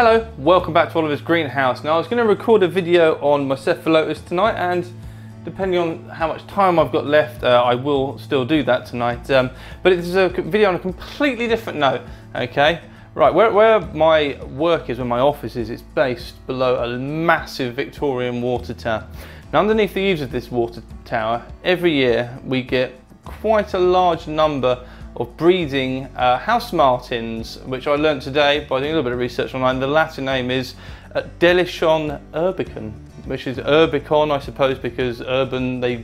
Hello, welcome back to Oliver's Greenhouse. Now I was going to record a video on my cephalotus tonight, and depending on how much time I've got left, I will still do that tonight. But it's a video on a completely different note, okay? Right, where my work is, where my office is, it's based below a massive Victorian water tower. Now underneath the eaves of this water tower, every year we get quite a large number of breeding house martins, which I learnt today by doing a little bit of research online. The Latin name is Delichon urbicon, which is urbicon, I suppose, because urban, I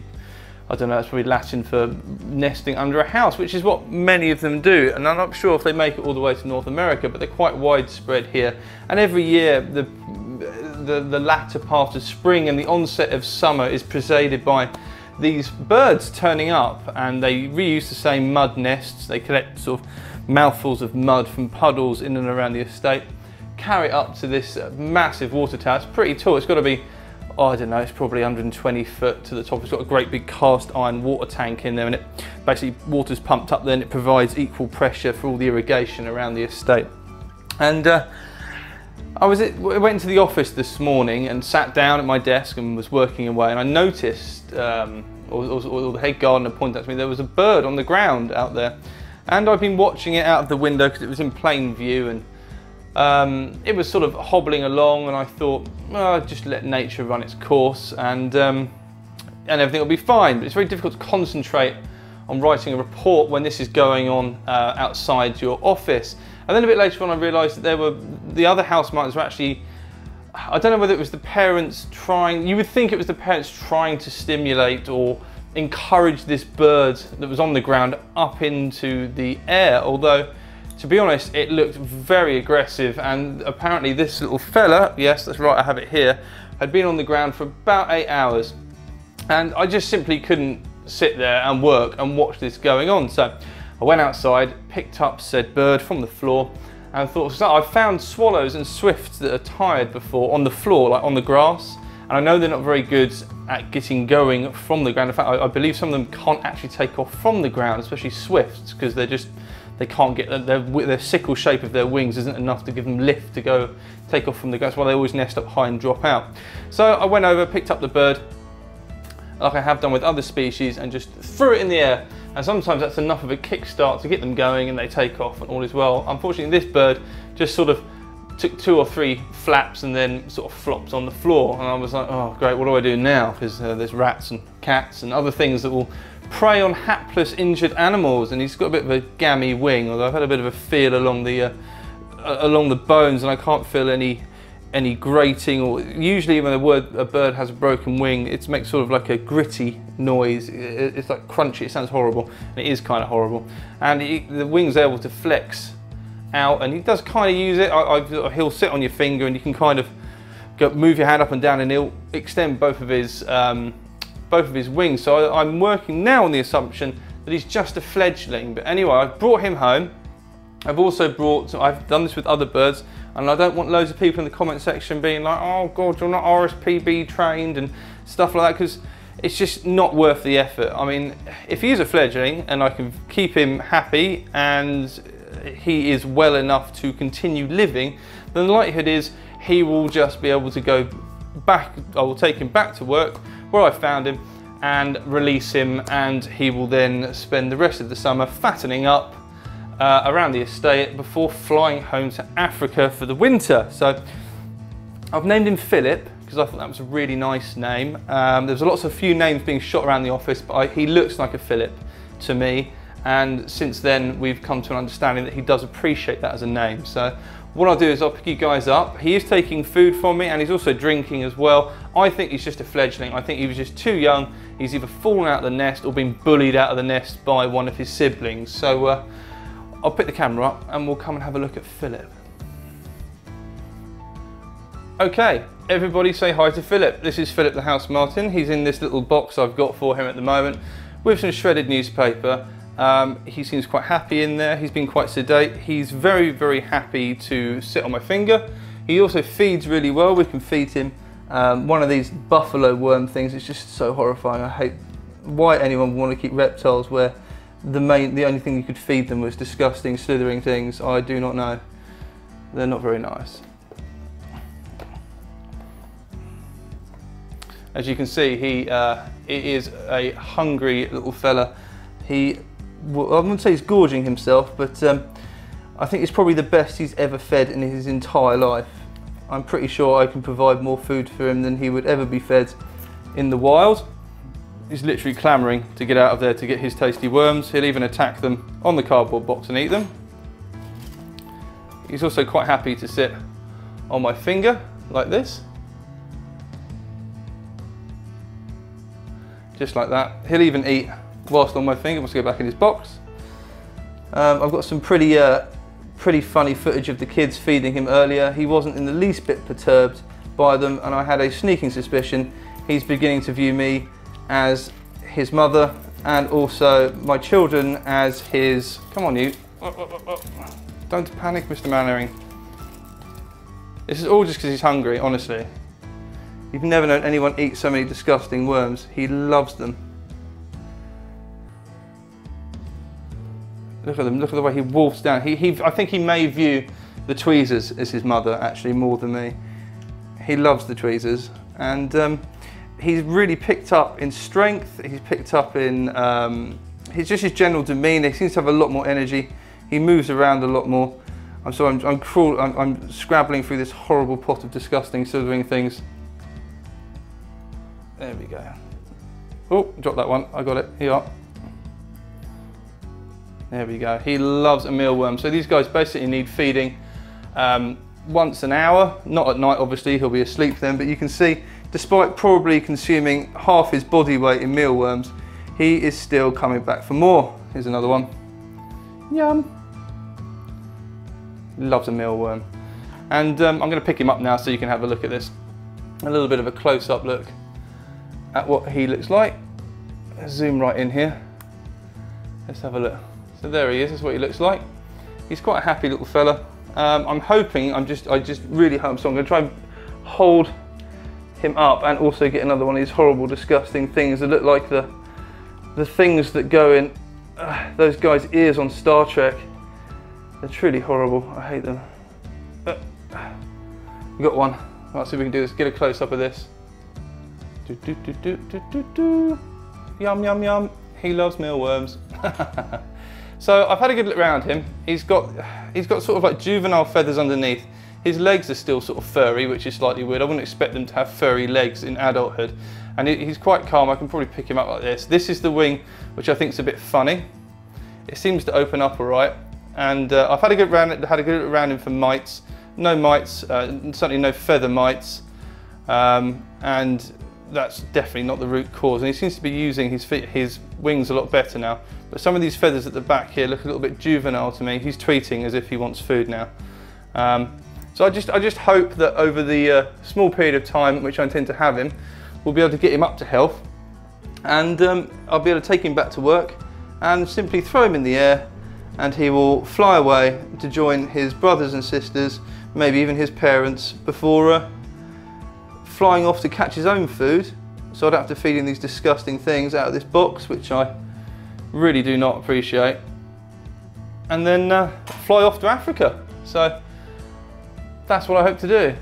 don't know, that's probably Latin for nesting under a house, which is what many of them do. And I'm not sure if they make it all the way to North America, but they're quite widespread here. And every year, the latter part of spring and the onset of summer is preceded by these birds turning up, and they reuse the same mud nests. They collect sort of mouthfuls of mud from puddles in and around the estate, carry it up to this massive water tower. It's pretty tall. It's got to be, oh, I don't know, it's probably 120 foot to the top. It's got a great big cast iron water tank in there, and it basically, water's pumped up there and it provides equal pressure for all the irrigation around the estate. And I went into the office this morning and sat down at my desk and was working away, and I noticed, or the head gardener pointed out to me, there was a bird on the ground out there. And I've been watching it out of the window because it was in plain view, and it was sort of hobbling along, and I thought, well, just let nature run its course, and everything will be fine. But it's very difficult to concentrate on writing a report when this is going on outside your office. And then a bit later on I realised that the other house martins were actually, I don't know whether it was the parents you would think it was the parents trying to stimulate or encourage this bird that was on the ground up into the air, although to be honest it looked very aggressive. And apparently this little fella, yes that's right, I have it here, had been on the ground for about 8 hours, and I just simply couldn't sit there and work and watch this going on. So I went outside, picked up said bird from the floor, and thought, so I've found swallows and swifts that are tired before on the floor, like on the grass, and I know they're not very good at getting going from the ground. In fact, I believe some of them can't actually take off from the ground, especially swifts, because they can't get, their sickle shape of their wings isn't enough to give them lift to go take off from the ground. That's why they always nest up high and drop out. So I went over, picked up the bird, like I have done with other species, and just threw it in the air. And sometimes that's enough of a kickstart to get them going and they take off and all is well. Unfortunately, this bird just sort of took 2 or 3 flaps and then sort of flopped on the floor. And I was like, oh great, what do I do now? Because there's rats and cats and other things that will prey on hapless injured animals. And he's got a bit of a gammy wing, although I've had a bit of a feel along the bones, and I can't feel any grating, or usually when a bird has a broken wing, it makes sort of like a gritty noise. It's like crunchy, it sounds horrible, and it is kind of horrible. And the wing's able to flex out, and he does kind of use it. He'll sit on your finger and you can kind of move your hand up and down, and he'll extend both of his wings. So I'm working now on the assumption that he's just a fledgling. But anyway, I've brought him home. I've done this with other birds, and I don't want loads of people in the comment section being like, oh God, you're not RSPB trained and stuff like that, because it's just not worth the effort. I mean, if he is a fledgling and I can keep him happy and he is well enough to continue living, then the likelihood is he will just be able to go back. I will take him back to work where I found him and release him, and he will then spend the rest of the summer fattening up around the estate before flying home to Africa for the winter. So I've named him Philip because I thought that was a really nice name. There's lots of few names being shot around the office, but he looks like a Philip to me, and since then we've come to an understanding that he does appreciate that as a name. So what I'll do is I'll pick you guys up. He is taking food from me, and he's also drinking as well. I think he's just a fledgling. I think he was just too young. He's either fallen out of the nest or been bullied out of the nest by one of his siblings. So I'll pick the camera up and we'll come and have a look at Philip. Okay, everybody say hi to Philip. This is Philip the house martin. He's in this little box I've got for him at the moment with some shredded newspaper. He seems quite happy in there. He's been quite sedate. He's very, very happy to sit on my finger. He also feeds really well. We can feed him one of these buffalo worm things. It's just so horrifying. I hate why anyone would want to keep reptiles where the only thing you could feed them was disgusting, slithering things. I do not know. They're not very nice. As you can see, he is a hungry little fella. I wouldn't say he's gorging himself, but I think it's probably the best he's ever fed in his entire life. I'm pretty sure I can provide more food for him than he would ever be fed in the wild. He's literally clamouring to get out of there to get his tasty worms. He'll even attack them on the cardboard box and eat them. He's also quite happy to sit on my finger like this. Just like that. He'll even eat whilst on my finger. Wants to go back in his box. I've got some pretty funny footage of the kids feeding him earlier. He wasn't in the least bit perturbed by them, and I had a sneaking suspicion he's beginning to view me as his mother and also my children as his... Come on, you. Don't panic, Mr. Mannering. This is all just because he's hungry, honestly. You've never known anyone eat so many disgusting worms. He loves them. Look at them, look at the way he wolfs down. I think he may view the tweezers as his mother, actually, more than me. He loves the tweezers, and he's really picked up in strength. He's picked up in his general demeanour. He seems to have a lot more energy. He moves around a lot more. I'm scrabbling through this horrible pot of disgusting slithering things. There we go. Oh, dropped that one. I got it. Here you are. There we go. He loves a mealworm. So these guys basically need feeding once an hour. Not at night, obviously. He'll be asleep then. But you can see, despite probably consuming half his body weight in mealworms, he is still coming back for more. Here's another one. Yum. Loves a mealworm. And I'm going to pick him up now so you can have a look at this. A little bit of a close-up look at what he looks like. Let's zoom right in here. Let's have a look. So there he is. That's what he looks like. He's quite a happy little fella. I'm hoping. I just really hope so. I'm going to try and hold him up and also get another one of these horrible, disgusting things that look like the things that go in those guys' ears on Star Trek. They're truly horrible. I hate them. We got one. Let's see if we can do this. Get a close up of this. Yum, yum, yum. He loves mealworms. So I've had a good look around him. He's got sort of like juvenile feathers underneath. His legs are still sort of furry, which is slightly weird. I wouldn't expect them to have furry legs in adulthood. And he's quite calm. I can probably pick him up like this. This is the wing, which I think is a bit funny. It seems to open up all right. And I've had a good look around him for mites. No mites, certainly no feather mites. And that's definitely not the root cause. And he seems to be using his wings a lot better now. But some of these feathers at the back here look a little bit juvenile to me. He's tweeting as if he wants food now. So I just hope that over the small period of time in which I intend to have him, we'll be able to get him up to health. And I'll be able to take him back to work and simply throw him in the air, and he will fly away to join his brothers and sisters, maybe even his parents, before flying off to catch his own food, so I don't have to feed him these disgusting things out of this box, which I really do not appreciate, and then fly off to Africa. So that's what I hope to do.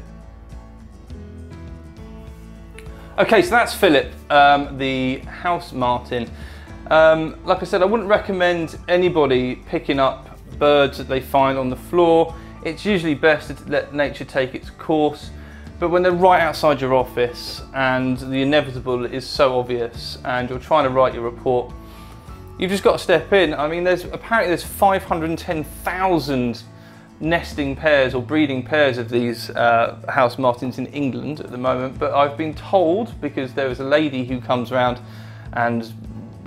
Okay, so that's Philip, the house martin. Like I said, I wouldn't recommend anybody picking up birds that they find on the floor. It's usually best to let nature take its course. But when they're right outside your office and the inevitable is so obvious and you're trying to write your report, you've just got to step in. I mean, apparently there's 510,000 nesting pairs or breeding pairs of these house martins in England at the moment. But I've been told, because there is a lady who comes around and,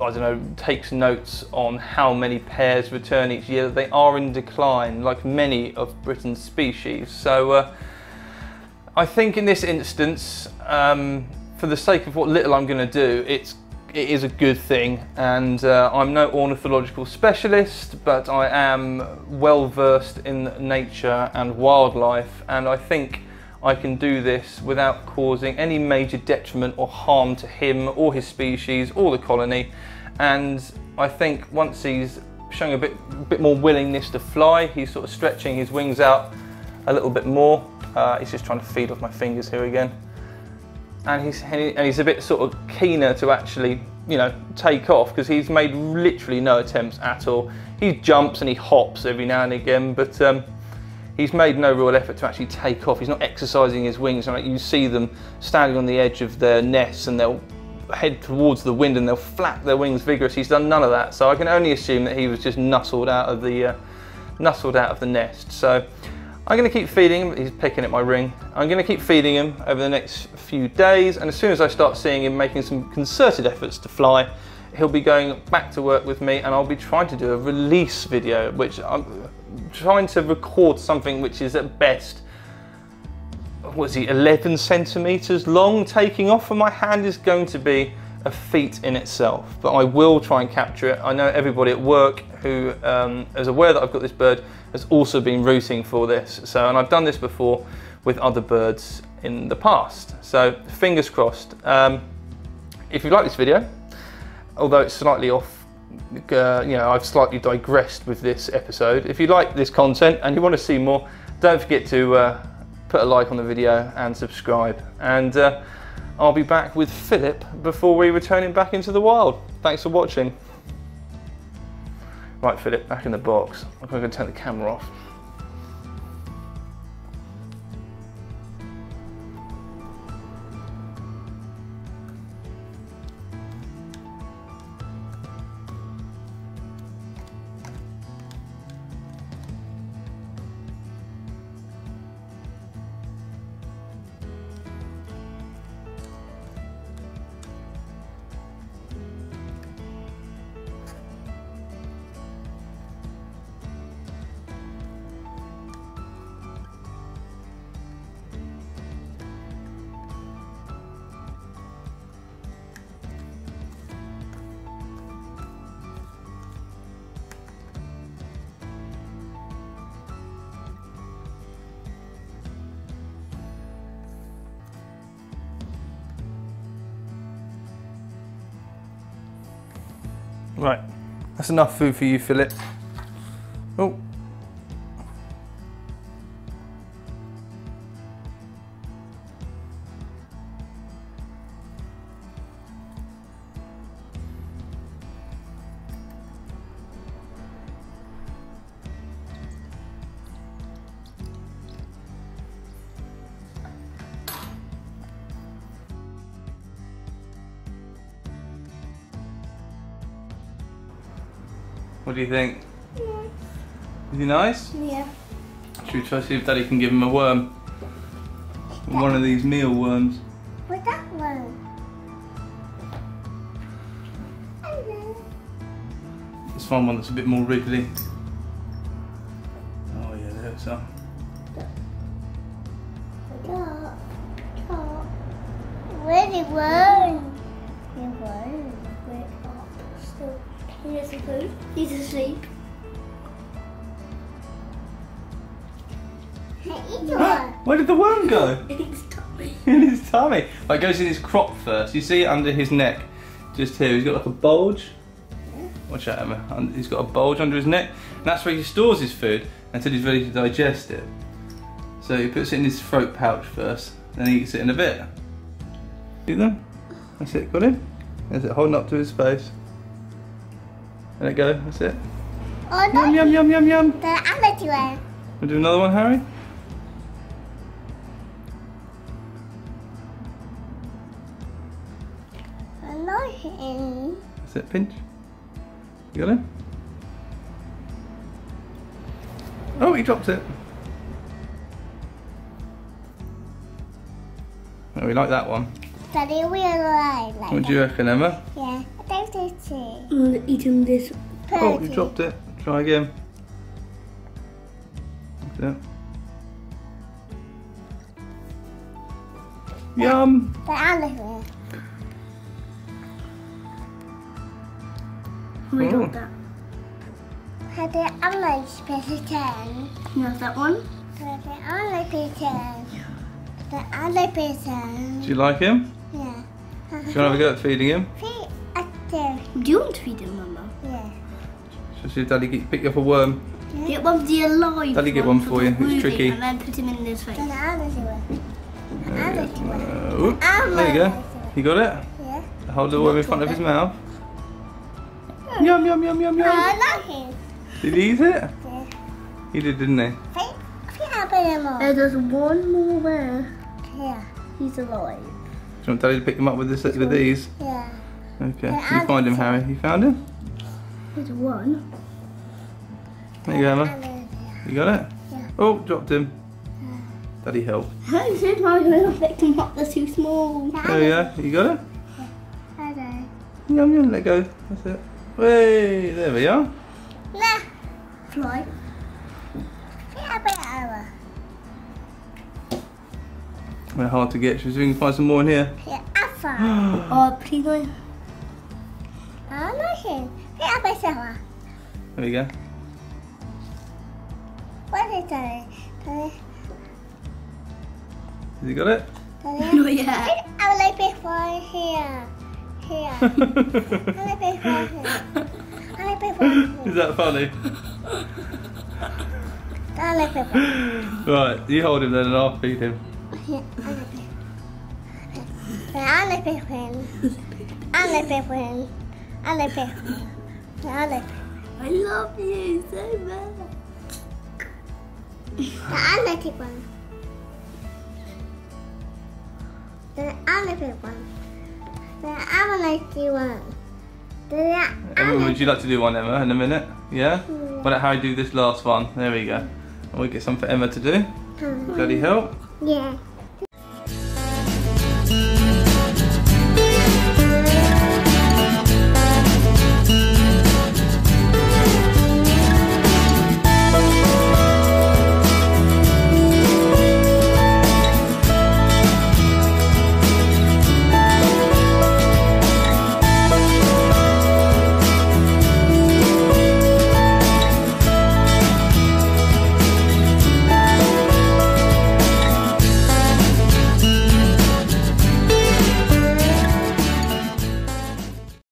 I don't know, takes notes on how many pairs return each year, that they are in decline, like many of Britain's species. So I think in this instance, for the sake of what little I'm going to do, it is a good thing. And I'm no ornithological specialist, but I am well versed in nature and wildlife, and I think I can do this without causing any major detriment or harm to him or his species or the colony. And I think once he's showing a bit more willingness to fly, he's sort of stretching his wings out a little bit more. He's just trying to feed off my fingers here again. and he's a bit sort of keener to actually, you know, take off, because he's made literally no attempts at all. He jumps and he hops every now and again, but he's made no real effort to actually take off. He's not exercising his wings. Like, you see them standing on the edge of their nests and they'll head towards the wind and they'll flap their wings vigorously. He's done none of that, so I can only assume that he was just nuzzled out of the nest. So I'm going to keep feeding him. He's picking at my ring. I'm going to keep feeding him over the next few days, and as soon as I start seeing him making some concerted efforts to fly, he'll be going back to work with me, and I'll be trying to do a release video, which I'm trying to record something which is at best, what is he, 11 centimeters long. Taking off from my hand is going to be a feat in itself, but I will try and capture it. I know everybody at work who is aware that I've got this bird has also been rooting for this. So, and I've done this before with other birds in the past. So fingers crossed. If you like this video, although it's slightly off, you know, I've slightly digressed with this episode. If you like this content and you want to see more, don't forget to put a like on the video and subscribe. And I'll be back with Philip before we return him back into the wild. Thanks for watching. Right, Philip, back in the box. I'm going to turn the camera off. Right, that's enough food for you, Philip. Oh. What do you think? Yeah. Is he nice? Yeah. Should we try to see if Daddy can give him a worm? One of these meal worms. What's that one? Hello. Let's find one that's a bit more wriggly. Oh yeah, there's some. Where's the worm? The worm. Wake up. Still. He doesn't food. He's asleep. Where did the worm go? In his tummy. In his tummy. Like, it goes in his crop first. You see it under his neck, just here. He's got like a bulge. Yeah. Watch out, Emma. He's got a bulge under his neck, and that's where he stores his food until he's ready to digest it. So he puts it in his throat pouch first, then he eats it in a bit. See them? That's it. Got him. There's it, holding up to his face. Let it go. That's it. Oh no! Yum yum yum yum yum. The other one. We'll do another one, Harry. I like him. That's it. Pinch. You got him? Oh, he dropped it. Oh, we like that one. Daddy, we like that. What do you reckon, Emma? Yeah, I think so too. I'm gonna eat him this. Oh, you dropped it. Try again. That's it. Yum. The other one. We got that. Had the other person. You have that one? The other person. The other person. Do you like him? Yeah. Do you want to have a go at feeding him? Feed active. Do you want to feed him, Mama? Yeah. Should see Daddy pick up a worm? Yeah. Get one of the alive. Daddy get one for you. It's tricky. And then put him in this face. The other one. There you go. You got it? Yeah. Hold the worm in front of his mouth. Yum, yum, yum, yum, yum. I like it. Did he eat it? Yeah. He did, didn't he? There's one more there. Yeah. He's alive. Do you want Daddy to pick him up with these? Yeah. Okay. You find him, Harry. You found him? There's one. There you go, Emma. You got it? Yeah. Oh, dropped him. Daddy help. I said I was going to pick him up. They're too small. There you go. You got it? Hello. Yum, yum. Let go. That's it. Hey, there we are. Nah. Fly. They're hard to get. Should we find some more in here? Yeah, alpha. Oh, please. I like him. There we go. What is that? Has he got it? Not yet. I like this one here. Here. I like this one here. I like this one here. Is that funny? I like this one. Right, you hold him then and I'll feed him. Yeah, I like this. I like this one. I like this one. I like this one. I like this. I love you so much. I like this one. I like this one. I like this one. Emma, would you like to do one, Emma, in a minute? Yeah? Why don't Harry do this last one? There we go. And we get some for Emma to do. Daddy help? Yeah.